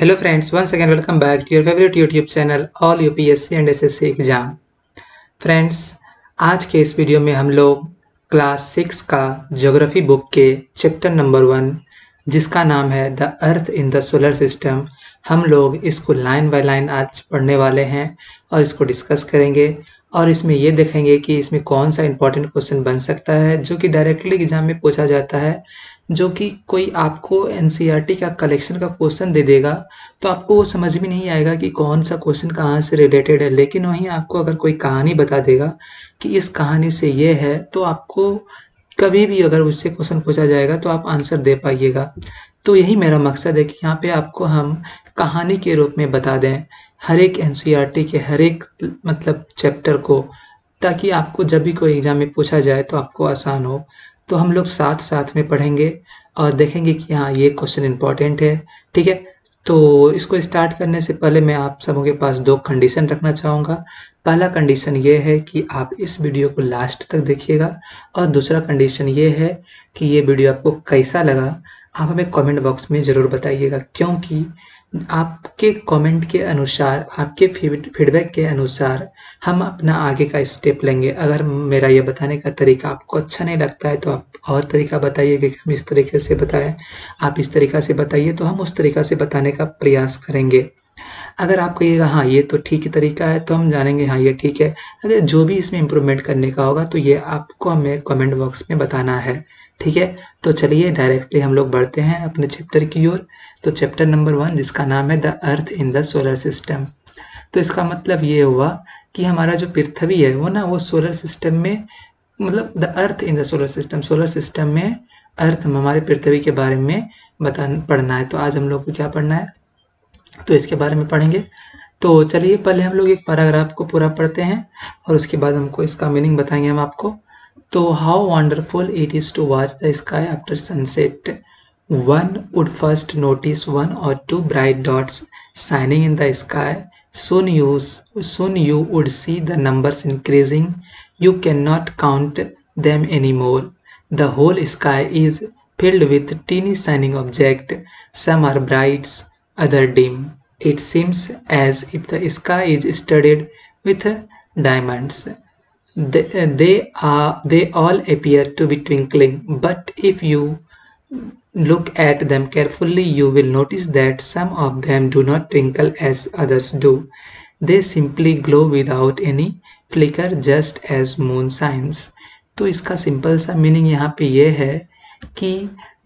Hello friends, once again welcome back to your favorite YouTube channel All UPSC and SSC exam. Friends, आज के इस video में हम लोग क्लास 6 का ज्योग्राफी बुक के चैप्टर नंबर 1 जिसका नाम है the earth in the solar system, हम लोग इसको लाइन बाय लाइन आज पढ़ने वाले हैं और इसको डिस्कस करेंगे और इसमें ये देखेंगे कि इसमें कौन सा इंपॉर्टेंट क्वेश्चन बन सकता है जो कि डायरेक्टली एग्जाम में पूछा जाता है, जो कि कोई आपको एनसीईआरटी का कलेक्शन का क्वेश्चन दे देगा तो आपको वो समझ में नहीं आएगा कि कौन सा क्वेश्चन कहाँ से रिलेटेड है। लेकिन वहीं आपको अगर कोई कहानी बता देगा कि इस कहानी से ये है तो आपको कभी भी अगर उससे क्वेश्चन पूछा जाएगा तो आप आंसर दे पाइएगा। तो यही मेरा मकसद है कि यहाँ पे आपको हम कहानी के रूप में बता दें हर एक एनसीईआरटी के हर एक मतलब चैप्टर को, ताकि आपको जब भी कोई एग्जाम में पूछा जाए तो आपको आसान हो। तो हम लोग साथ साथ में पढ़ेंगे और देखेंगे कि हाँ ये क्वेश्चन इंपॉर्टेंट है। ठीक है, तो इसको स्टार्ट करने से पहले मैं आप सबों के पास 2 कंडीशन रखना चाहूँगा। पहला कंडीशन ये है कि आप इस वीडियो को लास्ट तक देखिएगा और दूसरा कंडीशन ये है कि ये वीडियो आपको कैसा लगा आप हमें कमेंट बॉक्स में ज़रूर बताइएगा, क्योंकि आपके कमेंट के अनुसार, आपके फीडबैक के अनुसार हम अपना आगे का स्टेप लेंगे। अगर मेरा ये बताने का तरीका आपको अच्छा नहीं लगता है तो आप और तरीका बताइएगा कि हम इस तरीके से बताएं, आप इस तरीका से बताइए तो हम उस तरीका से बताने का प्रयास करेंगे। अगर आप कहिएगा हाँ ये तो ठीक तरीका है तो हम जानेंगे हाँ ये ठीक है। अगर जो भी इसमें इम्प्रूवमेंट करने का होगा तो ये आपको हमें कमेंट बॉक्स में बताना है। ठीक है, तो चलिए डायरेक्टली हम लोग बढ़ते हैं अपने चैप्टर की ओर। तो चैप्टर नंबर 1 जिसका नाम है the earth in the solar system. तो इसका मतलब ये हुआ कि हमारा जो पृथ्वी है वो ना वो सोलर सिस्टम में, मतलब the earth in the solar system, solar system में अर्थ हमारे पृथ्वी के बारे में पढ़ना है। तो आज हम लोग को क्या पढ़ना है तो इसके बारे में पढ़ेंगे। तो चलिए पहले हम लोग एक पैराग्राफ को पूरा पढ़ते हैं और उसके बाद हमको इसका मीनिंग बताएंगे हम आपको। तो how wonderful it is to watch the sky after sunset, one would first notice 1 or 2 bright dots shining in the sky. Soon you would see the numbers increasing. You cannot count them anymore. The whole sky is filled with teeny shining objects. Some are bright, others dim. It seems as if the sky is studded with diamonds. They all appear to be twinkling, but if you look at them carefully, you will notice that some of them do not twinkle as others do. They simply glow without any flicker, just as moon shines. तो इसका simple सा meaning यहाँ पे ये है कि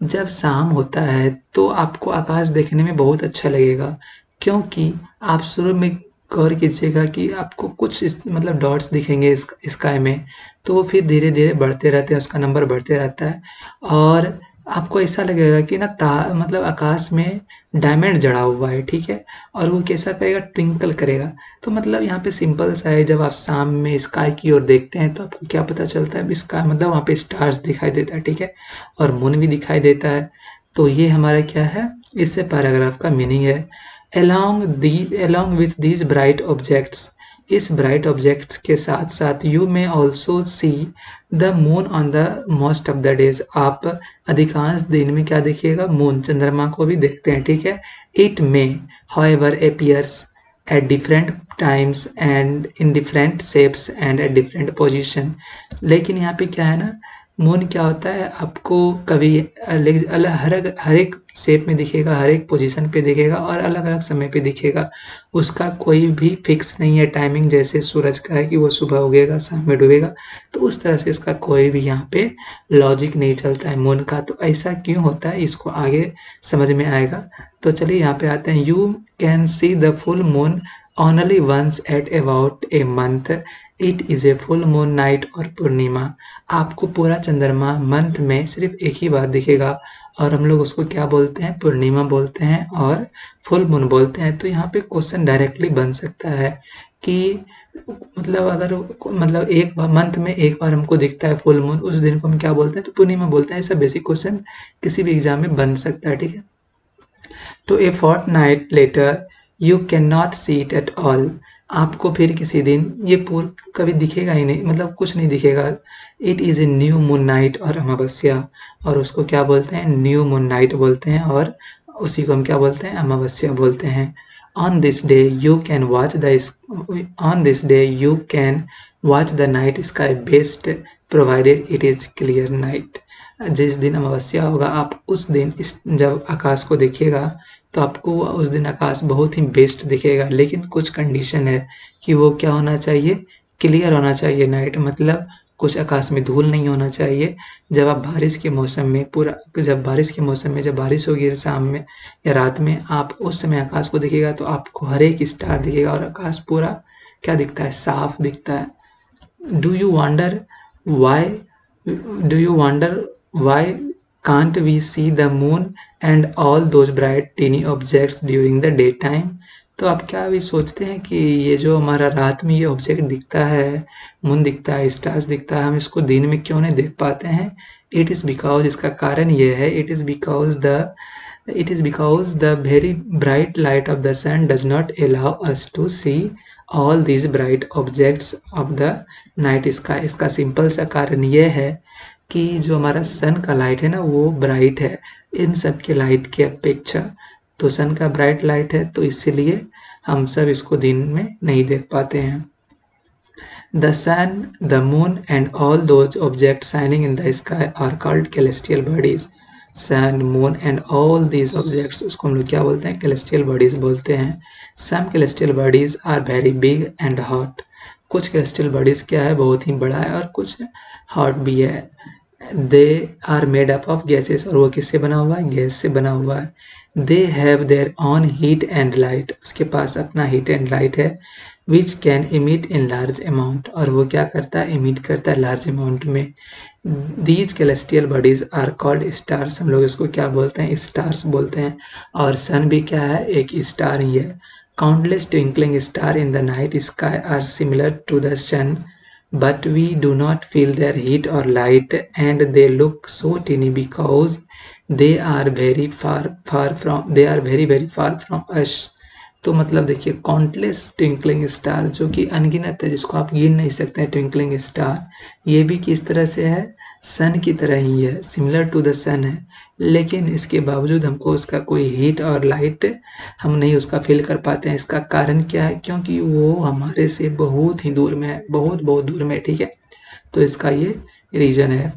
जब शाम होता है तो आपको आकाश देखने में बहुत अच्छा लगेगा, क्योंकि आप शुरू में गौर कीजिएगा कि आपको कुछ मतलब डॉट्स दिखेंगे स्काई में, तो वो फिर धीरे धीरे बढ़ते रहते हैं, उसका नंबर बढ़ते रहता है और आपको ऐसा लगेगा कि ना मतलब आकाश में डायमंड जड़ा हुआ है। ठीक है, और वो कैसा करेगा, ट्विंकल करेगा। तो मतलब यहाँ पे सिंपल सा है, जब आप शाम में स्काई की ओर देखते हैं तो आपको क्या पता चलता है, स्काई मतलब वहाँ पे स्टार्स दिखाई देता है। ठीक है, और मून भी दिखाई देता है। तो ये हमारा क्या है, इससे पैराग्राफ का मीनिंग है। along with these bright objects, इस ब्राइट ऑब्जेक्ट्स के साथ साथ यू में also see the moon on the most of the days, आप अधिकांश दिन में क्या देखिएगा, मून चंद्रमा को भी देखते हैं। ठीक है, इट में however appears at different times and in different shapes and at different position. लेकिन यहाँ पे क्या है ना, मून क्या होता है, आपको कभी हर एक शेप में दिखेगा, हर एक पोजीशन पे दिखेगा और अलग अलग समय पे दिखेगा। उसका कोई भी फिक्स नहीं है टाइमिंग, जैसे सूरज का है कि वो सुबह उगेगा शाम में डूबेगा, तो उस तरह से इसका कोई भी यहाँ पे लॉजिक नहीं चलता है मून का। तो ऐसा क्यों होता है इसको आगे समझ में आएगा। तो चलिए यहाँ पे आते हैं। You can see the full moon only once at about a month, it is a full moon night और पूर्णिमा। आपको पूरा चंद्रमा मंथ में सिर्फ एक ही बार दिखेगा और हम लोग उसको क्या बोलते हैं, पूर्णिमा बोलते हैं और फुल मून बोलते हैं। तो यहाँ पे क्वेश्चन डायरेक्टली बन सकता है कि मतलब अगर मतलब एक बार मंथ में एक बार हमको दिखता है फुल मून, उस दिन को हम क्या बोलते हैं, तो पूर्णिमा बोलते हैं। ऐसा बेसिक क्वेश्चन किसी भी एग्जाम में बन सकता है। ठीक है, तो a fortnight later you can not see it at all, आपको फिर किसी दिन ये पूरा कभी दिखेगा ही नहीं, मतलब कुछ नहीं दिखेगा। It is a new moon night और अमावस्या, और उसको क्या बोलते हैं, न्यू मून नाइट बोलते हैं और उसी को हम क्या बोलते हैं, अमावस्या बोलते हैं। On this day you can watch the night sky best provided it is clear night। जिस दिन अमावस्या होगा आप उस दिन जब आकाश को देखिएगा तो आपको उस दिन आकाश बहुत ही बेस्ट दिखेगा, लेकिन कुछ कंडीशन है कि वो क्या होना चाहिए, क्लियर होना चाहिए नाइट, मतलब कुछ आकाश में धूल नहीं होना चाहिए। जब आप बारिश के मौसम में जब बारिश होगी शाम में या रात में, आप उस समय आकाश को देखिएगा तो आपको हर एक स्टार दिखेगा और आकाश पूरा क्या दिखता है, साफ दिखता है। Do you wonder why can't we see the moon and all those bright teeny objects during the daytime? तो आप क्या भी सोचते हैं कि ये जो हमारा रात में ये ऑब्जेक्ट दिखता है, मून दिखता है, स्टार्स दिखता है, हम इसको दिन में क्यों नहीं देख पाते हैं? इट इज़ बिकॉज, इसका कारण ये है, it is because the very bright light of the sun does not allow us to see all these bright objects of the night sky. इसका सिंपल सा कारण ये है कि जो हमारा सन का लाइट है ना वो ब्राइट है इन सब के लाइट के अपेक्षा। तो सन का ब्राइट लाइट है तो इसीलिए हम सब इसको दिन में नहीं देख पाते हैं। The sun, the moon and all those object shining in the sky are called celestial bodies. Sun, moon and all these objects, उसको हम लोग क्या बोलते हैं, कैलेस्टियल बॉडीज बोलते हैं। Some celestial bodies are very big and hot. कुछ celestial bodies क्या है, बहुत ही बड़ा है और कुछ हॉट भी है। They are made up of gases, और वो किससे बना हुआ है, गैस से बना हुआ है। They have their own heat and light, उसके पास अपना हीट एंड लाइट है। Which can emit in large amount, और वो क्या करता है, इमिट करता है लार्ज अमाउंट में। These celestial bodies are called stars, हम लोग इसको क्या बोलते हैं, स्टार्स बोलते हैं। और सन भी क्या है, एक स्टार ही है। Countless twinkling star in the night sky are similar to the sun, but we do not feel their heat or light, and they look so teeny because they are very very far from us। तो मतलब देखिए, countless twinkling star जो कि अनगिनत है, जिसको आप गिन नहीं सकते हैं ट्विंकलिंग स्टार, ये भी किस तरह से है, सन की तरह ही है, सिमिलर टू द सन है, लेकिन इसके बावजूद हमको उसका कोई हीट और लाइट हम नहीं उसका फील कर पाते हैं। इसका कारण क्या है, क्योंकि वो हमारे से बहुत ही दूर में है, बहुत दूर में, ठीक है। तो इसका ये रीज़न है।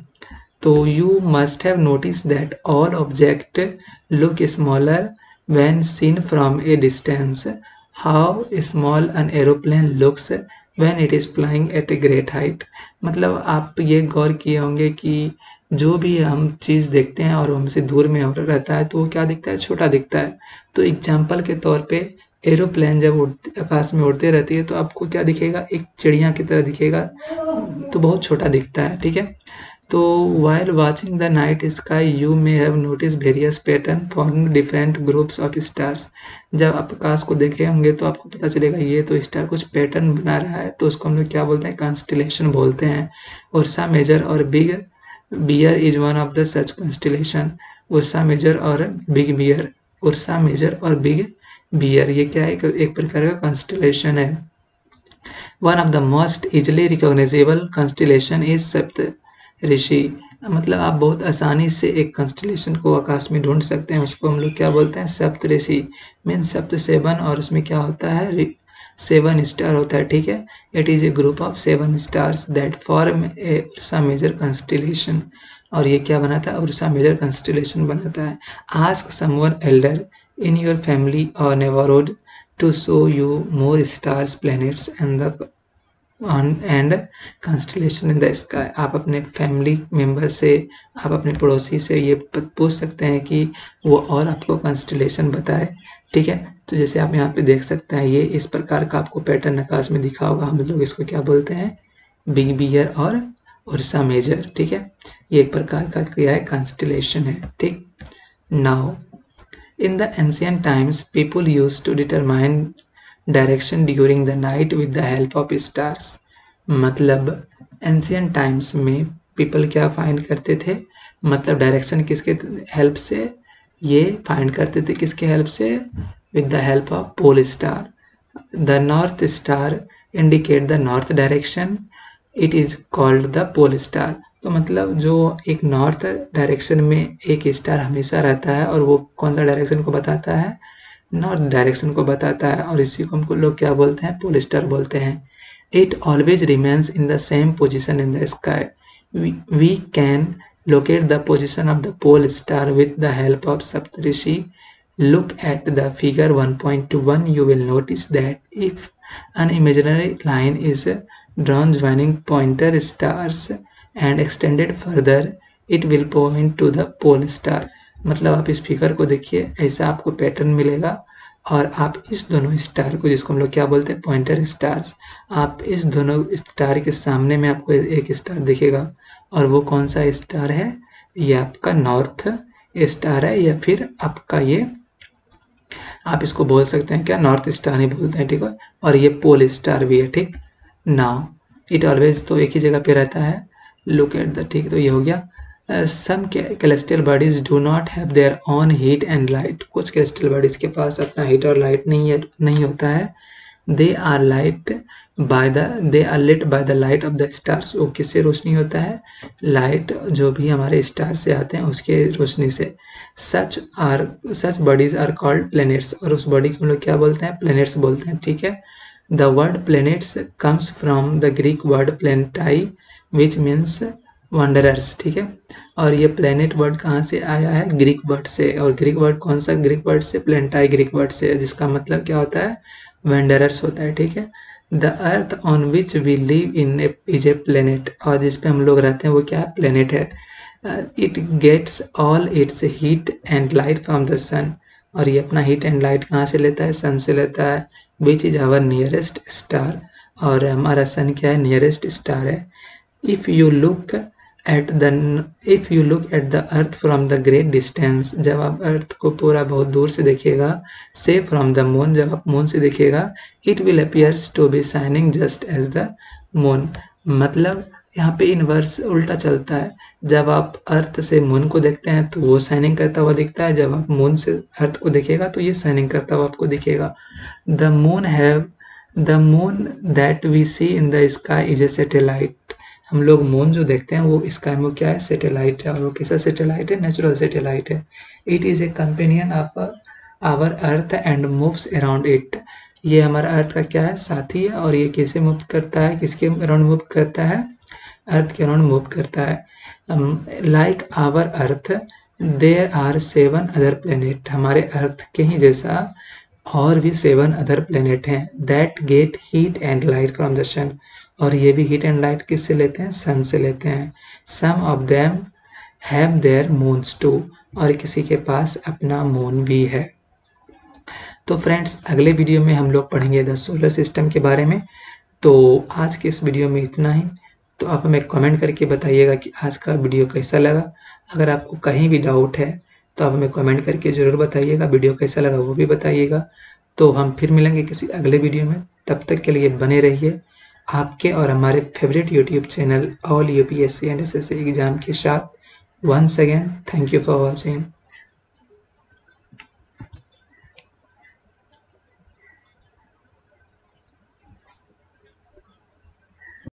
तो you must have notice that all object look smaller when seen from a distance, how small an aeroplane looks when it is flying at a great height। मतलब आप ये गौर किए होंगे कि जो भी हम चीज़ देखते हैं और हमसे दूर में रहता है तो वो क्या दिखता है, छोटा दिखता है। तो एग्जाम्पल के तौर पे एरोप्लेन जब आकाश में उड़ते रहती है तो आपको क्या दिखेगा, एक चिड़िया की तरह दिखेगा, तो बहुत छोटा दिखता है, ठीक है। तो while watching the night sky you may have noticed various pattern formed different groups of stars। जब आप आकाश को देखे होंगे तो आपको पता चलेगा ये तो स्टार कुछ पैटर्न बना रहा है, तो उसको हम लोग क्या बोलते हैं, कॉन्स्टेलेशन बोलते हैं। उर्सा मेजर और Big Bear is one of the such constellation. Ursa Major और बिग बियर, उर्सा मेजर और बिग बियर ये क्या है, एक प्रकार का कॉन्स्टेलेशन है। One of the most easily recognisable constellation is Saptarishi. मतलब आप बहुत आसानी से एक कॉन्स्टेलेशन को आकाश में ढूंढ सकते हैं, उसको हम लोग क्या बोलते हैं, सप्त ऋषि, मीन सप्त सेवन, और उसमें क्या होता है, 7 स्टार होता है, ठीक है। It is a group of 7 stars that form a Ursa Major constellation. और ये क्या बनाता है, उर्सा मेजर कॉन्स्टेलेशन बनाता है। Ask someone elder in your family or neighbourhood to show you more stars, planets and constellation in the sky. आप अपने family member से, आप अपने पड़ोसी से ये पूछ सकते हैं कि वो और आपको कॉन्स्टेलेशन बताए, ठीक है। तो जैसे आप यहाँ पे देख सकते हैं, ये इस प्रकार का आपको पैटर्न आकाश में दिखा होगा। हम लोग इसको क्या बोलते हैं, बिग बियर और उर्सा मेजर, ठीक है। ये एक प्रकार का क्या है, कॉन्स्टेलेशन है, ठीक। Now in the ancient times people used to determine direction during the night with the help of stars. मतलब एंशिएंट टाइम्स में पीपल क्या फाइंड करते थे, मतलब डायरेक्शन किसके हेल्प से, ये फाइंड करते थे, किसके हेल्प से, with the help of pole star. The north star indicate the north direction, it is called the pole star. तो मतलब जो एक नॉर्थ डायरेक्शन में एक स्टार हमेशा रहता है और वो कौन सा डायरेक्शन को बताता है, नॉर्थ डायरेक्शन को बताता है, और इसी को हमको लोग क्या बोलते हैं, पोल स्टार बोलते हैं। It always remains in the same position in the sky. We can locate the position of the pole star with the help of Saptarishi. Look at the figure 1.1. You will notice that if an imaginary line is drawn joining pointer stars and extended further, it will point to the pole star. मतलब आप इस figure को देखिए, ऐसा आपको pattern मिलेगा और आप इस दोनों स्टार को, जिसको हम लोग क्या बोलते हैं, पॉइंटर स्टार्स, आप इस दोनों स्टार के सामने में आपको एक स्टार दिखेगा और वो कौन सा स्टार है, ये आपका नॉर्थ स्टार है, या फिर आपका ये आप इसको बोल सकते हैं क्या, नॉर्थ स्टार ही बोलते हैं, ठीक है। और ये पोल स्टार भी है, ठीक। नाउ इट ऑलवेज, तो एक ही जगह पे रहता है। लुक एट द, ठीक, तो ये हो गया। Some celestial bodies do not have their own heat and light. कुछ कैलेस्टियल बॉडीज के पास अपना हीट और लाइट नहीं होता है। They are lit by the light of the stars। वो किससे रोशनी होता है, लाइट जो भी हमारे स्टार से आते हैं उसके रोशनी से। such bodies are called planets। और उस बॉडी को हम लोग क्या बोलते हैं, planets बोलते हैं, ठीक है। the word planets comes from the Greek word planetai which means wanderers, ठीक है। और ये planet वर्ड कहाँ से आया है, ग्रीक वर्ड से। और ग्रीक वर्ड कौन सा ग्रीक वर्ड से, planetai ग्रीक वर्ड से, जिसका मतलब क्या होता है, वेंडरर्स होता है, ठीक है। The earth on which we live in is a planet. और जिस पे हम लोग रहते हैं वो क्या है, प्लेनेट है। It gets all its heat and light from the sun. और ये अपना हीट एंड लाइट कहाँ से लेता है, सन से लेता है। Which is our nearest star. और हमारा सन क्या है, नियरेस्ट स्टार है। If you look at the earth from the great distance. जब आप अर्थ को पूरा बहुत दूर से देखिएगा, से फ्रॉम द मून, जब आप मून से देखिएगा, it will appears to be shining just as the moon. मतलब यहाँ पे इनवर्स उल्टा चलता है। जब आप अर्थ से मून को देखते हैं तो वो शाइनिंग करता हुआ दिखता है, जब आप मून से अर्थ को देखिएगा तो ये शाइनिंग करता हुआ आपको दिखेगा। The moon that we see in the sky is a satellite. हम लोग मून जो देखते हैं वो स्काई में क्या है, सैटेलाइट है। और वो कैसा सैटेलाइट है, नेचुरल सैटेलाइट है। It is a companion of our earth and moves around it. ये हमारा अर्थ का क्या है, साथी है। और ये कैसे मूव करता है, किसके अराउंड मूव करता है, अर्थ के अराउंड मूव करता है। Like our earth there are 7 other planet. हमारे अर्थ के ही जैसा और भी 7 अदर प्लेनेट हैं। That get heat and light from the sun. और ये भी हीट एंड लाइट किससे लेते हैं, सन से लेते हैं। Some of them have their moons too. और किसी के पास अपना मून भी है। तो फ्रेंड्स, अगले वीडियो में हम लोग पढ़ेंगे द सोलर सिस्टम के बारे में। तो आज के इस वीडियो में इतना ही। तो आप हमें कमेंट करके बताइएगा कि आज का वीडियो कैसा लगा। अगर आपको कहीं भी डाउट है तो आप हमें कमेंट करके ज़रूर बताइएगा। वीडियो कैसा लगा वो भी बताइएगा। तो हम फिर मिलेंगे किसी अगले वीडियो में। तब तक के लिए बने रहिए आपके और हमारे favourite YouTube channel all UPSC and SSC exam के साथ। Once again thank you for watching.